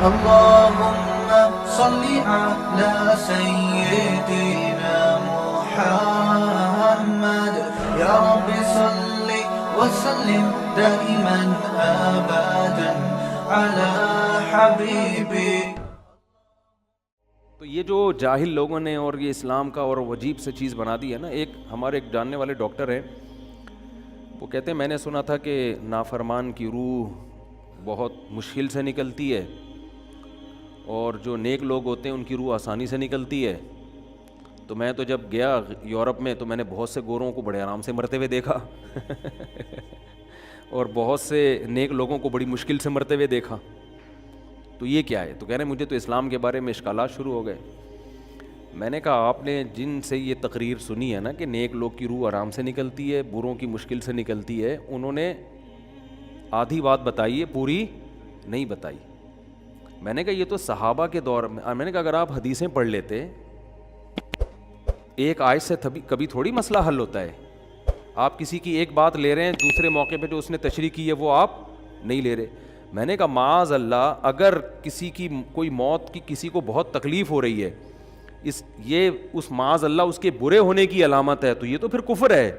اللهم صل على سيدنا محمد يا رب صل وسلم دائما ابدا على حبيبي. تو یہ جو جاہل لوگوں نے اور یہ اسلام کا اور عجیب سے چیز بنا دی ہے نا، ہمارے ایک جاننے والے ڈاکٹر ہیں، وہ کہتے ہیں میں نے سنا تھا کہ نافرمان کی روح بہت مشکل سے نکلتی ہے اور جو نیک لوگ ہوتے ہیں ان کی روح آسانی سے نکلتی ہے. تو میں تو جب گیا یورپ میں تو میں نے بہت سے گوروں کو بڑے آرام سے مرتے ہوئے دیکھا اور بہت سے نیک لوگوں کو بڑی مشکل سے مرتے ہوئے دیکھا. تو یہ کیا ہے؟ تو کہہ رہے ہیں مجھے تو اسلام کے بارے میں اشکالات شروع ہو گئے. میں نے کہا آپ نے جن سے یہ تقریر سنی ہے نا کہ نیک لوگ کی روح آرام سے نکلتی ہے، بروں کی مشکل سے نکلتی ہے، انہوں نے آدھی بات بتائی ہے، پوری نہیں بتائی. میں نے کہا یہ تو صحابہ کے دور میں نے کہا اگر آپ حدیثیں پڑھ لیتے، ایک آیت سے کبھی تھوڑی مسئلہ حل ہوتا ہے. آپ کسی کی ایک بات لے رہے ہیں، دوسرے موقع پہ جو اس نے تشریح کی ہے وہ آپ نہیں لے رہے. میں نے کہا معاذ اللہ، اگر کسی کی کوئی موت کی کسی کو بہت تکلیف ہو رہی ہے، یہ اس معاذ اللہ اس کے برے ہونے کی علامت ہے، تو یہ تو پھر کفر ہے.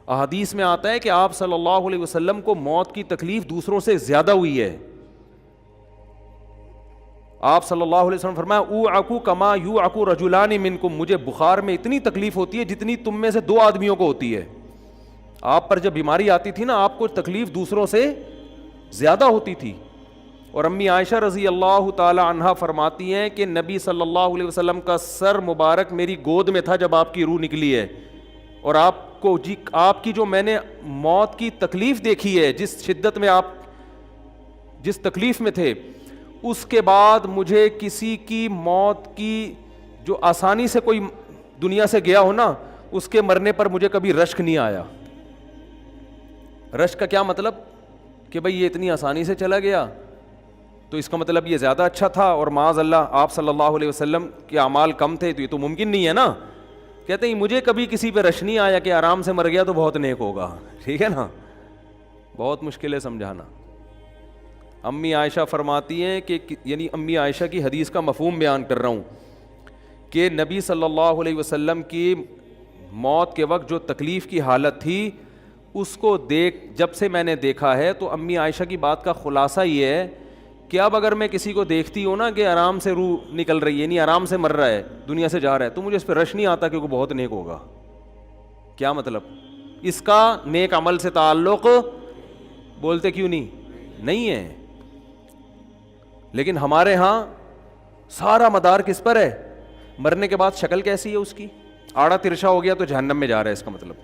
احادیث میں آتا ہے کہ آپ صلی اللہ علیہ وسلم کو موت کی تکلیف دوسروں سے زیادہ ہوئی ہے. آپ صلی اللہ علیہ وسلم فرمایا اوعکو کما یوعکو رجلان منکم، مجھے بخار میں اتنی تکلیف ہوتی ہے جتنی تم میں سے 2 آدمیوں کو ہوتی ہے. آپ پر جب بیماری آتی تھی نا، آپ کو تکلیف دوسروں سے زیادہ ہوتی تھی. اور امی عائشہ رضی اللہ تعالی عنہا فرماتی ہیں کہ نبی صلی اللہ علیہ وسلم کا سر مبارک میری گود میں تھا جب آپ کی روح نکلی ہے، اور آپ کی جو میں نے موت کی تکلیف دیکھی ہے، جس شدت میں آپ جس تکلیف میں تھے، اس کے بعد مجھے کسی کی موت کی جو آسانی سے کوئی دنیا سے گیا ہو نا، اس کے مرنے پر مجھے کبھی رشک نہیں آیا. رشک کا کیا مطلب؟ کہ بھئی یہ اتنی آسانی سے چلا گیا تو اس کا مطلب یہ زیادہ اچھا تھا، اور معاذ اللہ آپ صلی اللہ علیہ وسلم کے اعمال کم تھے، تو یہ تو ممکن نہیں ہے نا. کہتے ہیں مجھے کبھی کسی پہ رش نہیں آیا کہ آرام سے مر گیا تو بہت نیک ہوگا. ٹھیک ہے نا، بہت مشکل ہے سمجھانا. امی عائشہ فرماتی ہیں کہ یعنی امی عائشہ کی حدیث کا مفہوم بیان کر رہا ہوں کہ نبی صلی اللہ علیہ وسلم کی موت کے وقت جو تکلیف کی حالت تھی، اس کو جب سے میں نے دیکھا ہے، تو امی عائشہ کی بات کا خلاصہ یہ ہے کہ اب اگر میں کسی کو دیکھتی ہوں نا کہ آرام سے روح نکل رہی ہے، یعنی آرام سے مر رہا ہے، دنیا سے جا رہا ہے، تو مجھے اس پہ رش نہیں آتا کہ وہ بہت نیک ہوگا. کیا مطلب؟ اس کا نیک عمل سے تعلق بولتے کیوں نہیں ہے. لیکن ہمارے ہاں سارا مدار کس پر ہے؟ مرنے کے بعد شکل کیسی ہے اس کی؟ آڑا ترشا ہو گیا تو جہنم میں جا رہا ہے، اس کا مطلب.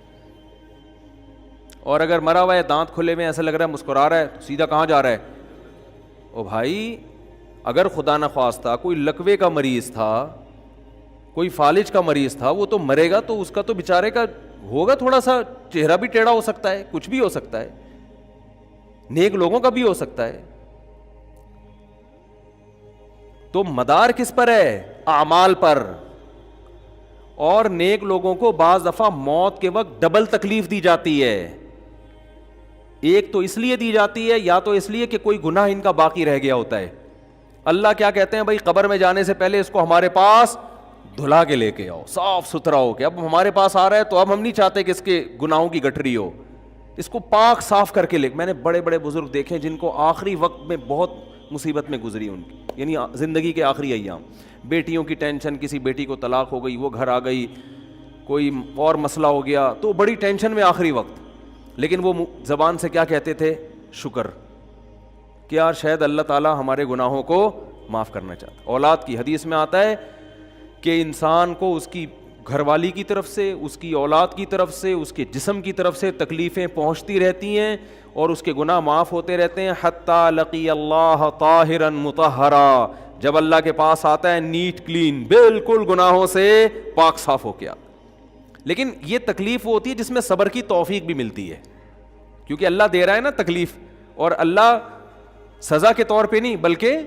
اور اگر مرا ہوا ہے، دانت کھلے میں، ایسا لگ رہا ہے مسکرا رہا ہے، تو سیدھا کہاں جا رہا ہے؟ او بھائی، اگر خدا نخواستہ کوئی لکوے کا مریض تھا، کوئی فالج کا مریض تھا، وہ تو مرے گا تو اس کا تو بیچارے کا ہوگا، تھوڑا سا چہرہ بھی ٹیڑھا ہو سکتا ہے، کچھ بھی ہو سکتا ہے، نیک لوگوں کا بھی ہو سکتا ہے. تو مدار کس پر ہے؟ اعمال پر. اور نیک لوگوں کو بعض دفعہ موت کے وقت ڈبل تکلیف دی جاتی ہے. ایک تو اس لیے دی جاتی ہے، یا تو اس لیے کہ کوئی گناہ ان کا باقی رہ گیا ہوتا ہے. اللہ کیا کہتے ہیں؟ بھائی قبر میں جانے سے پہلے اس کو ہمارے پاس دھلا کے لے کے آؤ، صاف ستھرا ہو کے. اب ہمارے پاس آ رہا ہے تو اب ہم نہیں چاہتے کہ اس کے گناہوں کی گٹھری ہو، اس کو پاک صاف کر کے لے. میں نے بڑے بڑے بزرگ دیکھے جن کو آخری وقت میں بہت مصیبت میں گزری ان کی، یعنی زندگی کے آخری ایام، بیٹیوں کی ٹینشن، کسی بیٹی کو طلاق ہو گئی، وہ گھر آ گئی، کوئی اور مسئلہ ہو گیا، تو بڑی ٹینشن میں آخری وقت. لیکن وہ زبان سے کیا کہتے تھے؟ شکر، کہ یار شاید اللہ تعالیٰ ہمارے گناہوں کو معاف کرنا چاہتا. اولاد کی حدیث میں آتا ہے کہ انسان کو اس کی گھر والی کی طرف سے، اس کی اولاد کی طرف سے، اس کے جسم کی طرف سے تکلیفیں پہنچتی رہتی ہیں اور اس کے گناہ معاف ہوتے رہتے ہیں، حتی لقی اللہ طاہرا مطہرا، جب اللہ کے پاس آتا ہے نیٹ کلین، بالکل گناہوں سے پاک صاف ہو کے آتا. لیکن یہ تکلیف وہ ہوتی ہے جس میں صبر کی توفیق بھی ملتی ہے، کیونکہ اللہ دے رہا ہے نا تکلیف، اور اللہ سزا کے طور پہ نہیں بلکہ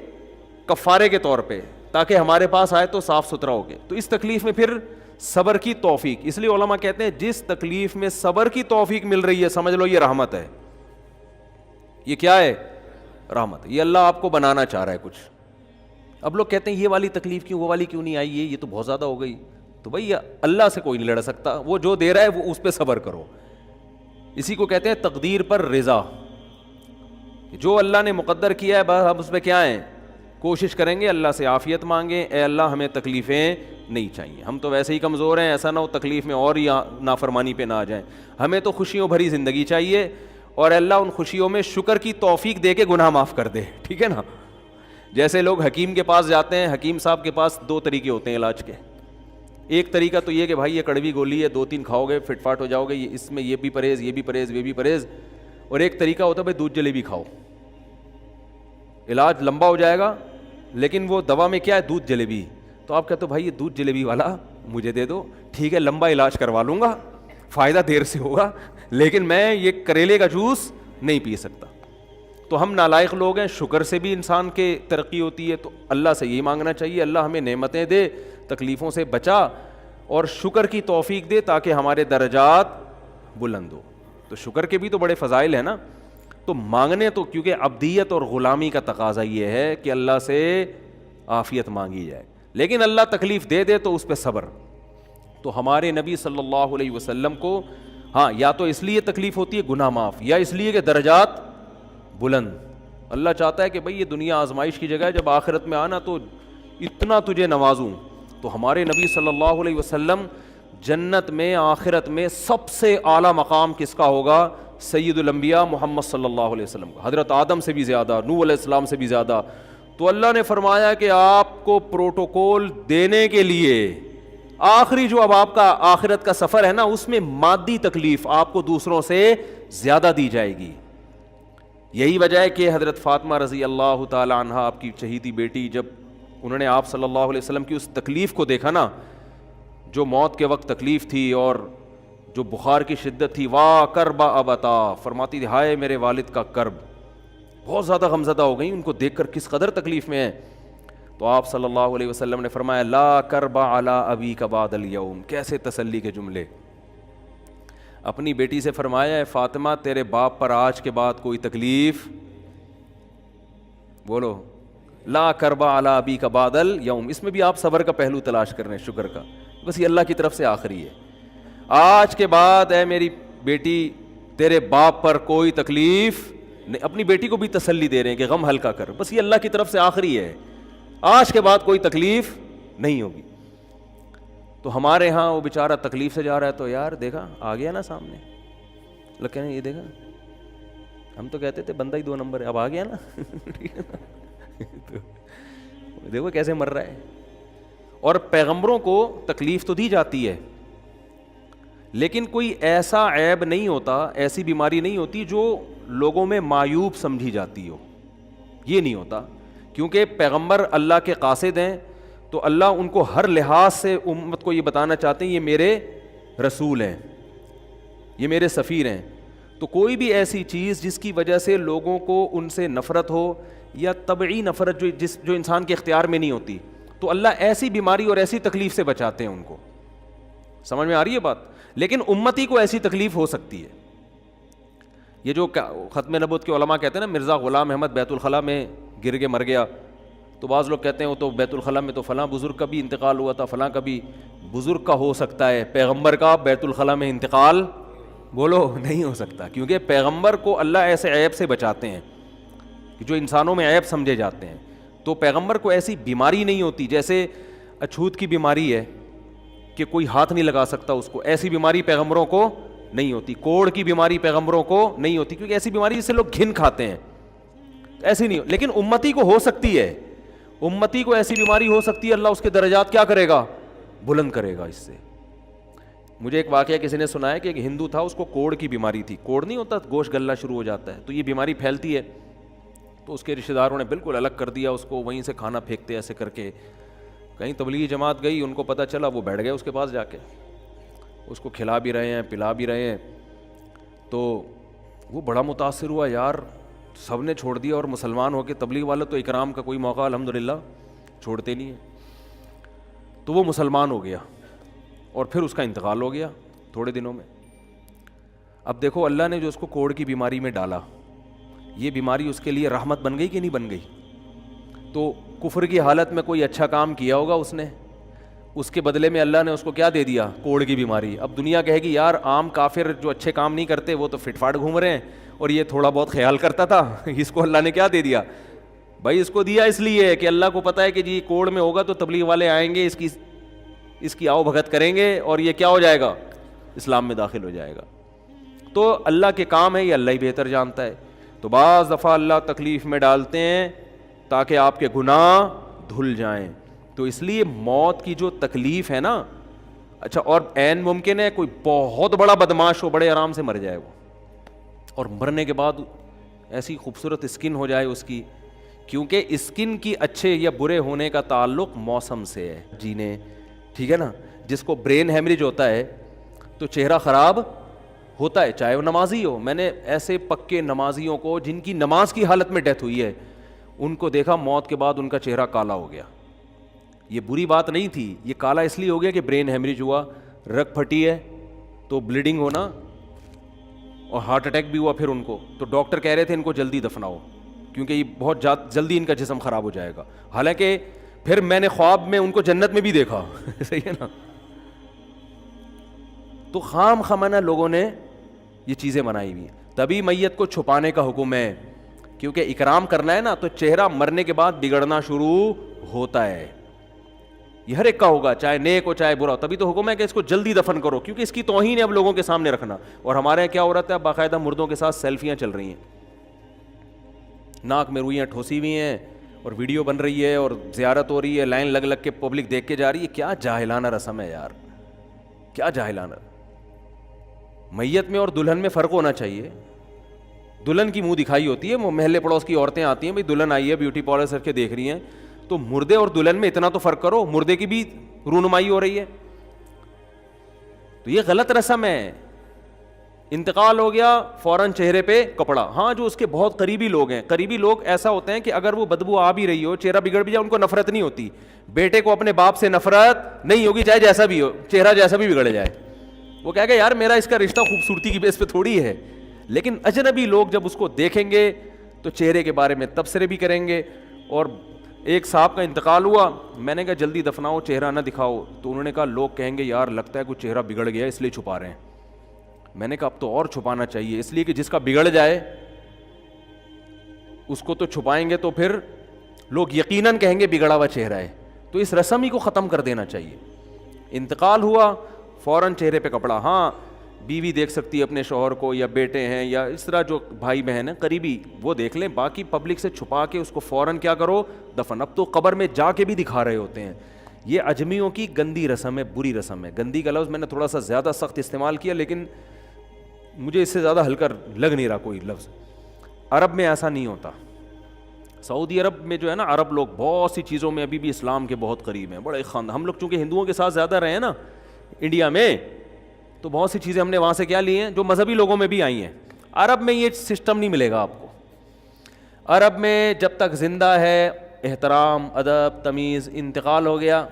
کفارے کے طور پہ، تاکہ ہمارے پاس آئے تو صاف ستھرا ہو گئے. تو اس تکلیف میں پھر صبر کی توفیق، اس لیے علماء کہتے ہیں جس تکلیف میں صبر کی توفیق مل رہی ہے، سمجھ لو یہ رحمت ہے. یہ کیا ہے؟ رحمت. یہ اللہ آپ کو بنانا چاہ رہا ہے کچھ. اب لوگ کہتے ہیں یہ والی تکلیف کیوں, وہ والی کیوں نہیں آئی, یہ تو بہت زیادہ ہو گئی. تو بھائی اللہ سے کوئی نہیں لڑ سکتا, وہ جو دے رہا ہے وہ اس پہ صبر کرو. اسی کو کہتے ہیں تقدیر پر رضا. جو اللہ نے مقدر کیا ہے بس ہم اس پہ کیا ہیں, کوشش کریں گے اللہ سے عافیت مانگیں, اے اللہ ہمیں تکلیفیں نہیں چاہیے, ہم تو ویسے ہی کمزور ہیں, ایسا نہ ہو تکلیف میں اور ہی نافرمانی پہ نہ آ جائیں, ہمیں تو خوشیوں بھری زندگی چاہیے, اور اللہ ان خوشیوں میں شکر کی توفیق دے کے گناہ معاف کر دے. ٹھیک ہے نا. جیسے لوگ حکیم کے پاس جاتے ہیں, حکیم صاحب کے پاس 2 طریقے ہوتے ہیں علاج کے. ایک طریقہ تو یہ کہ بھائی یہ کڑوی گولی ہے, 2-3 کھاؤ گے فٹ فاٹ ہو جاؤ گے, اس میں یہ بھی پرہیز, یہ بھی پرہیز, یہ بھی پرہیز. اور ایک طریقہ ہوتا ہے بھائی دودھ جلیبی کھاؤ, علاج لمبا ہو جائے گا, لیکن وہ دوا میں کیا ہے, دودھ جلیبی. تو آپ کہتے ہو بھائی یہ دودھ جلیبی والا مجھے دے دو, ٹھیک ہے لمبا علاج کروا لوں گا, فائدہ دیر سے ہوگا, لیکن میں یہ کریلے کا جوس نہیں پی سکتا. تو ہم نالائق لوگ ہیں, شکر سے بھی انسان کے ترقی ہوتی ہے. تو اللہ سے یہی مانگنا چاہیے, اللہ ہمیں نعمتیں دے, تکلیفوں سے بچا, اور شکر کی توفیق دے تاکہ ہمارے درجات بلند ہو. تو شکر کے بھی تو بڑے فضائل ہیں نا. تو مانگنے تو, کیونکہ عبدیت اور غلامی کا تقاضا یہ ہے کہ اللہ سے عافیت مانگی جائے, لیکن اللہ تکلیف دے دے تو اس پہ صبر. تو ہمارے نبی صلی اللہ علیہ وسلم کو ہاں یا تو اس لیے تکلیف ہوتی ہے گناہ معاف, یا اس لیے کہ درجات بلند. اللہ چاہتا ہے کہ بھئی یہ دنیا آزمائش کی جگہ ہے, جب آخرت میں آنا تو اتنا تجھے نوازوں. تو ہمارے نبی صلی اللہ علیہ وسلم جنت میں آخرت میں سب سے اعلیٰ مقام کس کا ہوگا, سید الانبیاء محمد صلی اللہ علیہ وسلم کا, حضرت آدم سے بھی زیادہ, نوح علیہ السلام سے بھی زیادہ. تو اللہ نے فرمایا کہ آپ کو پروٹوکول دینے کے لیے آخری جو اب آپ کا آخرت کا سفر ہے نا, اس میں مادی تکلیف آپ کو دوسروں سے زیادہ دی جائے گی. یہی وجہ ہے کہ حضرت فاطمہ رضی اللہ تعالی عنہ, آپ کی چہیتی بیٹی, جب انہوں نے آپ صلی اللہ علیہ وسلم کی اس تکلیف کو دیکھا نا, جو موت کے وقت تکلیف تھی اور جو بخار کی شدت تھی, واہ کرب ابتا, فرماتی تھی ہائے میرے والد کا کرب. بہت زیادہ غمزدہ ہو گئیں ان کو دیکھ کر کس قدر تکلیف میں ہے. تو آپ صلی اللہ علیہ وسلم نے فرمایا لا کرب علی ابیک بعد الیوم. کیسے تسلی کے جملے. اپنی بیٹی سے فرمایا ہے فاطمہ تیرے باپ پر آج کے بعد کوئی تکلیف, بولو لا کرب علی ابیک بعد الیوم. اس میں بھی آپ صبر کا پہلو تلاش کر رہے ہیں, شکر کا. بس یہ اللہ کی طرف سے آخری ہے, آج کے بعد اے میری بیٹی تیرے باپ پر کوئی تکلیف نہیں. اپنی بیٹی کو بھی تسلی دے رہے ہیں کہ غم ہلکا کر, بس یہ اللہ کی طرف سے آخری ہے, آج کے بعد کوئی تکلیف نہیں ہوگی. تو ہمارے ہاں وہ بیچارہ تکلیف سے جا رہا ہے, تو یار دیکھا آ گیا نا سامنے, لوگ کہنے یہ دیکھا, ہم تو کہتے تھے بندہ ہی 2 نمبر ہے, اب آ گیا نا. ٹھیک ہے نا, تو دیکھو کیسے مر رہا ہے. اور پیغمبروں کو تکلیف تو دی جاتی ہے, لیکن کوئی ایسا عیب نہیں ہوتا, ایسی بیماری نہیں ہوتی جو لوگوں میں معیوب سمجھی جاتی ہو. یہ نہیں ہوتا, کیونکہ پیغمبر اللہ کے قاصد ہیں, تو اللہ ان کو ہر لحاظ سے امت کو یہ بتانا چاہتے ہیں یہ میرے رسول ہیں, یہ میرے سفیر ہیں. تو کوئی بھی ایسی چیز جس کی وجہ سے لوگوں کو ان سے نفرت ہو, یا طبعی نفرت جو انسان کے اختیار میں نہیں ہوتی, تو اللہ ایسی بیماری اور ایسی تکلیف سے بچاتے ہیں ان کو. سمجھ میں آ رہی ہے بات. لیکن امتی کو ایسی تکلیف ہو سکتی ہے. یہ جو ختم نبوت کے علماء کہتے ہیں نا مرزا غلام احمد بیت الخلاء میں گر کے مر گیا, تو بعض لوگ کہتے ہیں وہ تو بیت الخلاء میں تو فلاں بزرگ کا بھی انتقال ہوا تھا, فلاں کا بھی. بزرگ کا ہو سکتا ہے, پیغمبر کا بیت الخلاء میں انتقال بولو نہیں ہو سکتا, کیونکہ پیغمبر کو اللہ ایسے عیب سے بچاتے ہیں جو انسانوں میں عیب سمجھے جاتے ہیں. تو پیغمبر کو ایسی بیماری نہیں ہوتی, جیسے اچھوت کی بیماری ہے کہ کوئی ہاتھ نہیں لگا سکتا اس کو, ایسی بیماری پیغمبروں کو نہیں ہوتی. کوڑ کی بیماری پیغمبروں کو نہیں ہوتی, کیونکہ ایسی بیماری جس سے لوگ گھن کھاتے ہیں, ایسی نہیں. لیکن امتی کو ہو سکتی ہے, امتی کو ایسی بیماری ہو سکتی ہے, اللہ اس کے درجات کیا کرے گا, بلند کرے گا اس سے. مجھے ایک واقعہ کسی نے سنایا کہ ایک ہندو تھا, اس کو کوڑ کی بیماری تھی. کوڑ نہیں ہوتا, گوشت گلنا شروع ہو جاتا ہے, تو یہ بیماری پھیلتی ہے. تو اس کے رشتہ داروں نے بالکل الگ کر دیا اس کو, وہیں سے کھانا پھینکتے ایسے کر کے. کہیں تبلیغی جماعت گئی, ان کو پتہ چلا, وہ بیٹھ گئے اس کے پاس جا کے, اس کو کھلا بھی رہے ہیں پلا بھی رہے ہیں. تو وہ بڑا متاثر ہوا, یار سب نے چھوڑ دیا اور مسلمان ہو کے, تبلیغ والے تو اکرام کا کوئی موقع الحمدللہ چھوڑتے نہیں ہیں. تو وہ مسلمان ہو گیا اور پھر اس کا انتقال ہو گیا تھوڑے دنوں میں. اب دیکھو اللہ نے جو اس کو کوڑ کی بیماری میں ڈالا, یہ بیماری اس کے لیے رحمت بن گئی کہ نہیں بن گئی؟ تو کفر کی حالت میں کوئی اچھا کام کیا ہوگا اس نے، اس کے بدلے میں اللہ نے اس کو کیا دے دیا؟ کوڑ کی بیماری۔ اب دنیا کہے گی یار عام کافر جو اچھے کام نہیں کرتے وہ تو فٹ فاٹ گھوم رہے ہیں، اور یہ تھوڑا بہت خیال کرتا تھا، اس کو اللہ نے کیا دے دیا؟ بھائی اس کو دیا اس لیے کہ اللہ کو پتہ ہے کہ جی کوڑ میں ہوگا تو تبلیغ والے آئیں گے، اس کی آؤ بھگت کریں گے، اور یہ کیا ہو جائے گا؟ اسلام میں داخل ہو جائے گا۔ تو اللہ کے کام ہے، یہ اللہ ہی بہتر جانتا ہے۔ تو بعض دفعہ اللہ تکلیف میں ڈالتے ہیں تاکہ آپ کے گناہ دھل جائیں۔ تو اس لیے موت کی جو تکلیف ہے نا، اچھا اور عین ممکن ہے کوئی بہت بڑا بدماش ہو، بڑے آرام سے مر جائے وہ، اور مرنے کے بعد ایسی خوبصورت اسکن ہو جائے اس کی، کیونکہ اسکن کی اچھے یا برے ہونے کا تعلق موسم سے ہے، جینے، ٹھیک ہے نا۔ جس کو برین ہیمریج ہوتا ہے تو چہرہ خراب ہوتا ہے، چاہے وہ نمازی ہو۔ میں نے ایسے پکے نمازیوں کو جن کی نماز کی حالت میں ڈیتھ ہوئی ہے، ان کو دیکھا موت کے بعد ان کا چہرہ کالا ہو گیا۔ یہ بری بات نہیں تھی، یہ کالا اس لیے ہو گیا کہ برین ہیمریج ہوا، رگ پھٹی ہے تو بلیڈنگ ہونا، اور ہارٹ اٹیک بھی ہوا پھر ان کو۔ تو ڈاکٹر کہہ رہے تھے ان کو جلدی دفناؤ کیونکہ یہ بہت جلدی ان کا جسم خراب ہو جائے گا۔ حالانکہ پھر میں نے خواب میں ان کو جنت میں بھی دیکھا صحیح ہے نا۔ تو خام خمانہ لوگوں نے یہ چیزیں بنائی ہوئی ہیں۔ تبھی میت کو چھپانے کا حکم ہے، کیونکہ اکرام کرنا ہے نا، تو چہرہ مرنے کے بعد بگڑنا شروع ہوتا ہے۔ یہ ہر ایک کا ہوگا، چاہے نیک ہو چاہے برا، تبھی تو حکم ہے کہ اس کو جلدی دفن کرو، کیونکہ اس کی توہین ہے اب لوگوں کے سامنے رکھنا۔ اور ہمارے یہاں کیا ہو رہا ہے، باقاعدہ مردوں کے ساتھ سیلفیاں چل رہی ہیں، ناک میں روئیاں ٹھوسی ہوئی ہیں، اور ویڈیو بن رہی ہے، اور زیارت ہو رہی ہے، لائن لگ لگ کے پبلک دیکھ کے جا رہی ہے۔ کیا جاہلانہ رسم ہے یار، کیا جاہلانہ۔ میت میں اور دلہن میں فرق ہونا چاہیے۔ دلہن کی منہ دکھائی ہوتی ہے، وہ محلے پڑوس کی عورتیں آتی ہیں، بھائی دلہن آئی ہے، بیوٹی پارلر سے کے دیکھ رہی ہیں، تو مردے اور دلہن میں اتنا تو فرق کرو، مردے کی بھی رونمائی ہو رہی ہے۔ تو یہ غلط رسم ہے۔ انتقال ہو گیا فوراً چہرے پہ کپڑا۔ ہاں جو اس کے بہت قریبی لوگ ہیں، قریبی لوگ ایسا ہوتے ہیں کہ اگر وہ بدبو آ بھی رہی ہو، چہرہ بگڑ بھی جائے، ان کو نفرت نہیں ہوتی۔ بیٹے کو اپنے باپ سے نفرت نہیں ہوگی، چاہے جیسا بھی ہو، چہرہ جیسا بھی بگڑ جائے، وہ کہے گا یار میرا اس کا رشتہ خوبصورتی کی بیس پہ تھوڑی ہے۔ لیکن اجنبی لوگ جب اس کو دیکھیں گے تو چہرے کے بارے میں تبصرے بھی کریں گے۔ اور ایک صاحب کا انتقال ہوا، میں نے کہا جلدی دفناؤ، چہرہ نہ دکھاؤ، تو انہوں نے کہا لوگ کہیں گے یار لگتا ہے کچھ چہرہ بگڑ گیا اس لیے چھپا رہے ہیں۔ میں نے کہا اب تو اور چھپانا چاہیے، اس لیے کہ جس کا بگڑ جائے اس کو تو چھپائیں گے تو پھر لوگ یقیناً کہیں گے بگڑا ہوا چہرہ ہے۔ تو اس رسم ہی کو ختم کر دینا چاہیے۔ انتقال ہوا فوراً چہرے پہ کپڑا۔ ہاں بیوی دیکھ سکتی ہے اپنے شوہر کو، یا بیٹے ہیں، یا اس طرح جو بھائی بہن ہیں قریبی، وہ دیکھ لیں، باقی پبلک سے چھپا کے اس کو فوراً کیا کرو، دفن۔ اب تو قبر میں جا کے بھی دکھا رہے ہوتے ہیں۔ یہ اجمیوں کی گندی رسم ہے، بری رسم ہے۔ گندی کا لفظ میں نے تھوڑا سا زیادہ سخت استعمال کیا، لیکن مجھے اس سے زیادہ ہلکا لگ نہیں رہا کوئی لفظ۔ عرب میں ایسا نہیں ہوتا۔ سعودی عرب میں جو ہے نا، عرب لوگ بہت سی چیزوں میں ابھی بھی اسلام کے بہت قریب ہیں، بڑے ہم لوگ چونکہ ہندوؤں کے ساتھ زیادہ رہے ہیں نا انڈیا میں، تو بہت سی چیزیں ہم نے وہاں سے کیا لی ہیں جو مذہبی لوگوں میں بھی آئی ہیں۔ عرب میں یہ سسٹم نہیں ملے گا آپ کو۔ عرب میں جب تک زندہ ہے احترام، ادب، تمیز، انتقال ہو گیا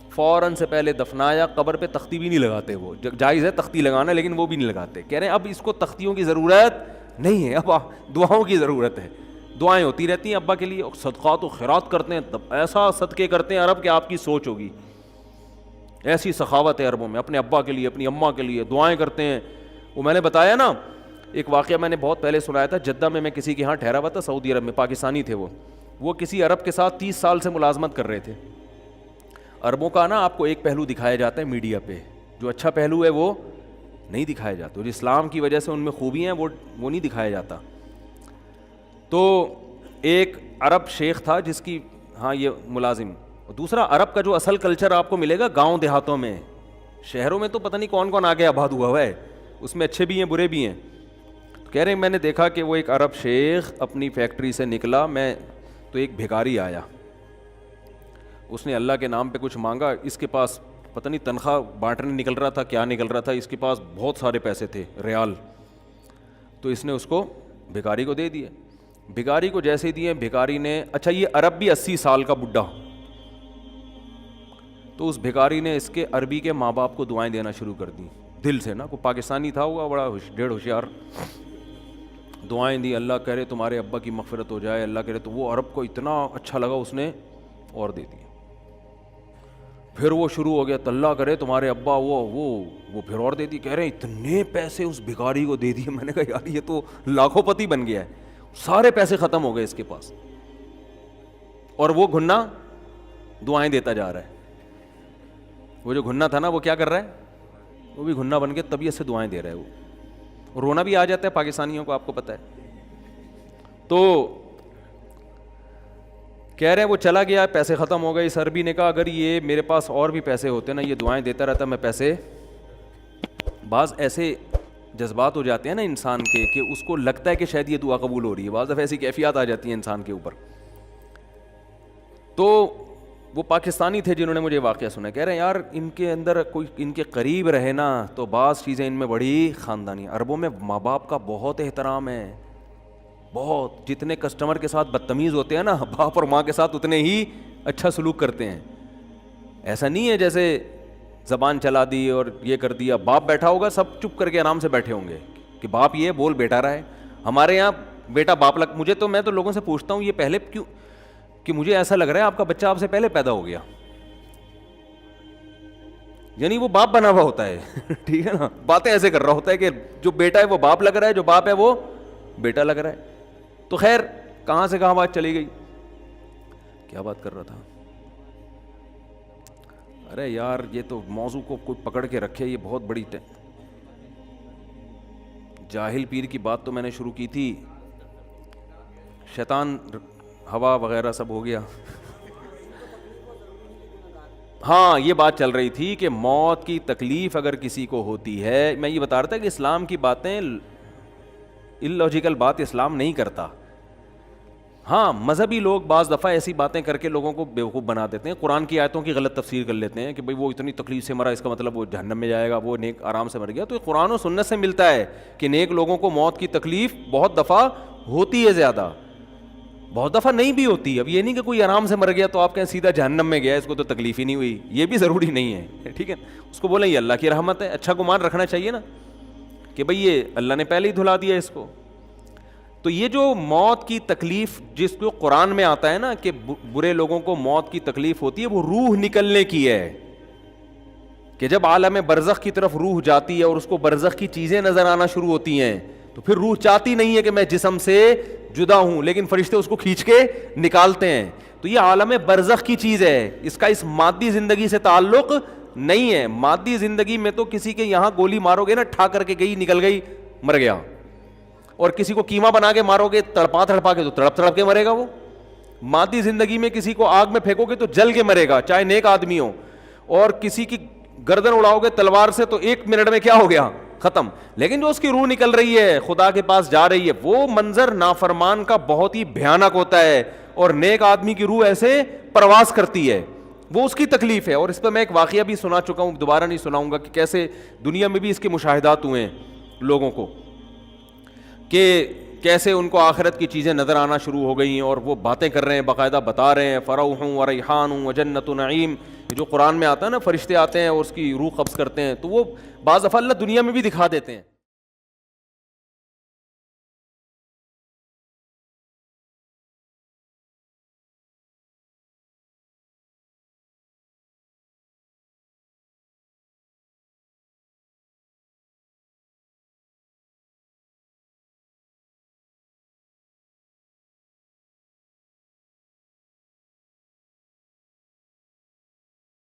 فوراً سے پہلے دفنایا، قبر پہ تختی بھی نہیں لگاتے۔ وہ جائز ہے تختی لگانا، لیکن وہ بھی نہیں لگاتے۔ کہہ رہے ہیں اب اس کو تختیوں کی ضرورت نہیں ہے، اب دعاؤں کی ضرورت ہے۔ دعائیں ہوتی رہتی ہیں ابا کے لیے، صدقات و خیرات کرتے ہیں، ایسا صدقے کرتے ہیں عرب کہ آپ کی سوچ ہوگی۔ ایسی سخاوت ہے عربوں میں، اپنے ابا کے لیے، اپنی اماں کے لیے دعائیں کرتے ہیں۔ وہ میں نے بتایا نا ایک واقعہ میں نے بہت پہلے سنایا تھا، جدہ میں کسی کے ہاں ٹھہرا ہوا تھا، سعودی عرب میں، پاکستانی تھے وہ کسی عرب کے ساتھ 30 سال سے ملازمت کر رہے تھے۔ عربوں کا نا آپ کو ایک پہلو دکھایا جاتا ہے میڈیا پہ، جو اچھا پہلو ہے وہ نہیں دکھایا جاتا، جو اسلام کی وجہ سے ان میں خوبی ہیں وہ نہیں دکھایا جاتا۔ تو ایک عرب شیخ تھا جس کی ہاں یہ ملازم، دوسرا عرب کا جو اصل کلچر آپ کو ملے گا گاؤں دیہاتوں میں، شہروں میں تو پتہ نہیں کون کون آگے آباد ہوا ہے، اس میں اچھے بھی ہیں برے بھی ہیں۔ تو کہہ رہے ہیں میں نے دیکھا کہ وہ ایک عرب شیخ اپنی فیکٹری سے نکلا، تو ایک بھکاری آیا، اس نے اللہ کے نام پہ کچھ مانگا، اس کے پاس پتہ نہیں تنخواہ بانٹنے نکل رہا تھا کیا نکل رہا تھا، اس کے پاس بہت سارے پیسے تھے ریال، تو اس نے اس کو بھکاری کو دے دیے۔ بھکاری کو جیسے دیے بھکاری نے، اچھا یہ عرب بھی 80 سال کا بڈھا، تو اس بھکاری نے اس کے عربی کے ماں باپ کو دعائیں دینا شروع کر دی دل سے نا، کوئی پاکستانی تھا ہوا بڑا ڈیڑھ ہوشیار، دعائیں دی, اللہ کہہ رہے تمہارے ابا کی مغفرت ہو جائے, اللہ کہہ رہے, تو وہ عرب کو اتنا اچھا لگا اس نے اور دے دیا. پھر وہ شروع ہو گیا, اللہ کرے تمہارے ابا وہ پھر اور دے دی. کہہ رہے ہیں اتنے پیسے اس بھکاری کو دے دیے. میں نے کہا یار یہ تو لاکھوں پتی بن گیا ہے, سارے پیسے ختم ہو گئے اس کے پاس, اور وہ گھنا دعائیں دیتا جا رہا ہے. وہ جو گھنا تھا نا وہ کیا کر رہا ہے, وہ بھی گھنا بن کے طبیعت سے دعائیں دے رہا ہے. وہ رونا بھی آ جاتا ہے پاکستانیوں کو, آپ کو پتہ ہے. تو کہہ رہے ہیں وہ چلا گیا, پیسے ختم ہو گئے. اس عربی نے کہا اگر یہ میرے پاس اور بھی پیسے ہوتے نا, یہ دعائیں دیتا رہتا, میں پیسے. بعض ایسے جذبات ہو جاتے ہیں نا انسان کے کہ اس کو لگتا ہے کہ شاید یہ دعا قبول ہو رہی ہے, بعض دفعہ ایسی کیفیات آ جاتی ہیں انسان کے اوپر. تو وہ پاکستانی تھے جنہوں نے مجھے واقعہ سنا, کہہ رہے ہیں یار ان کے اندر کوئی ان کے قریب رہے نا تو بعض چیزیں ان میں بڑی خاندانی. عربوں میں ماں باپ کا بہت احترام ہے, بہت. جتنے کسٹمر کے ساتھ بدتمیز ہوتے ہیں نا, باپ اور ماں کے ساتھ اتنے ہی اچھا سلوک کرتے ہیں. ایسا نہیں ہے جیسے زبان چلا دی اور یہ کر دیا. باپ بیٹھا ہوگا سب چپ کر کے آرام سے بیٹھے ہوں گے کہ باپ یہ بول بیٹا رہا ہے. ہمارے یہاں بیٹا باپ میں تو لوگوں سے پوچھتا ہوں یہ پہلے کیوں, کہ مجھے ایسا لگ رہا ہے آپ کا بچہ آپ سے پہلے پیدا ہو گیا, یعنی وہ باپ بنا ہوا ہوتا ہے. ٹھیک ہے نا, باتیں ایسے کر رہا ہوتا ہے کہ جو بیٹا ہے وہ باپ لگ رہا ہے, جو باپ ہے وہ بیٹا لگ رہا ہے. تو خیر کہاں سے کہاں بات چلی گئی, کیا بات کر رہا تھا. ارے یار یہ تو موضوع کو کوئی پکڑ کے رکھے, یہ بہت بڑی جاہل پیر کی بات تو میں نے شروع کی تھی, شیطان ہوا وغیرہ سب ہو گیا. ہاں یہ بات چل رہی تھی کہ موت کی تکلیف اگر کسی کو ہوتی ہے, میں یہ بتا رہا تھا کہ اسلام کی باتیں اللاجیکل بات اسلام نہیں کرتا. ہاں مذہبی لوگ بعض دفعہ ایسی باتیں کر کے لوگوں کو بیوقوف بنا دیتے ہیں, قرآن کی آیتوں کی غلط تفسیر کر لیتے ہیں کہ بھئی وہ اتنی تکلیف سے مرا اس کا مطلب وہ جہنم میں جائے گا, وہ نیک آرام سے مر گیا. تو یہ قرآن و سنت سے ملتا ہے کہ نیک لوگوں کو موت کی تکلیف بہت دفعہ ہوتی ہے, زیادہ بہت دفعہ نہیں بھی ہوتی. اب یہ نہیں کہ کوئی آرام سے مر گیا تو آپ کہیں سیدھا جہنم میں گیا, اس کو تو تکلیف ہی نہیں ہوئی, یہ بھی ضروری نہیں ہے. ٹھیک ہے, اس کو بولیں یہ اللہ کی رحمت ہے, اچھا گمان رکھنا چاہیے نا کہ بھئی یہ اللہ نے پہلے ہی دھلا دیا اس کو. تو یہ جو موت کی تکلیف جس کو قرآن میں آتا ہے نا کہ برے لوگوں کو موت کی تکلیف ہوتی ہے, وہ روح نکلنے کی ہے, کہ جب عالم برزخ کی طرف روح جاتی ہے اور اس کو برزخ کی چیزیں نظر آنا شروع ہوتی ہیں تو پھر روح چاہتی نہیں ہے کہ میں جسم سے جدا ہوں, لیکن فرشتے اس کو کھینچ کے نکالتے ہیں. تو یہ عالم برزخ کی چیز ہے, اس کا اس مادی زندگی سے تعلق نہیں ہے. مادی زندگی میں تو کسی کے یہاں گولی مارو گے نا, ٹھا کر کے گئی نکل گئی مر گیا, اور کسی کو کیما بنا کے مارو گے تڑپا کے تو تڑپ کے مرے گا وہ. مادی زندگی میں کسی کو آگ میں پھینکو گے تو جل کے مرے گا, چاہے نیک آدمی ہو, اور کسی کی گردن اڑاؤ گے تلوار سے تو 1 منٹ میں کیا ہو گیا, ختم. لیکن جو اس کی روح نکل رہی ہے, خدا کے پاس جا رہی ہے, وہ منظر نافرمان کا بہت ہی بھیانک ہوتا ہے, اور نیک آدمی کی روح ایسے پرواز کرتی ہے, وہ اس کی تکلیف ہے. اور اس پہ میں ایک واقعہ بھی سنا چکا ہوں, دوبارہ نہیں سناؤں گا, کہ کیسے دنیا میں بھی اس کے مشاہدات ہوئے ہیں لوگوں کو, کہ کیسے ان کو آخرت کی چیزیں نظر آنا شروع ہو گئی ہیں اور وہ باتیں کر رہے ہیں, باقاعدہ بتا رہے ہیں فروح و ریحان و جنت نعیم. جو قرآن میں آتا ہے نا, فرشتے آتے ہیں اور اس کی روح قبض کرتے ہیں, تو وہ بعض دفعہ اللہ دنیا میں بھی دکھا دیتے ہیں.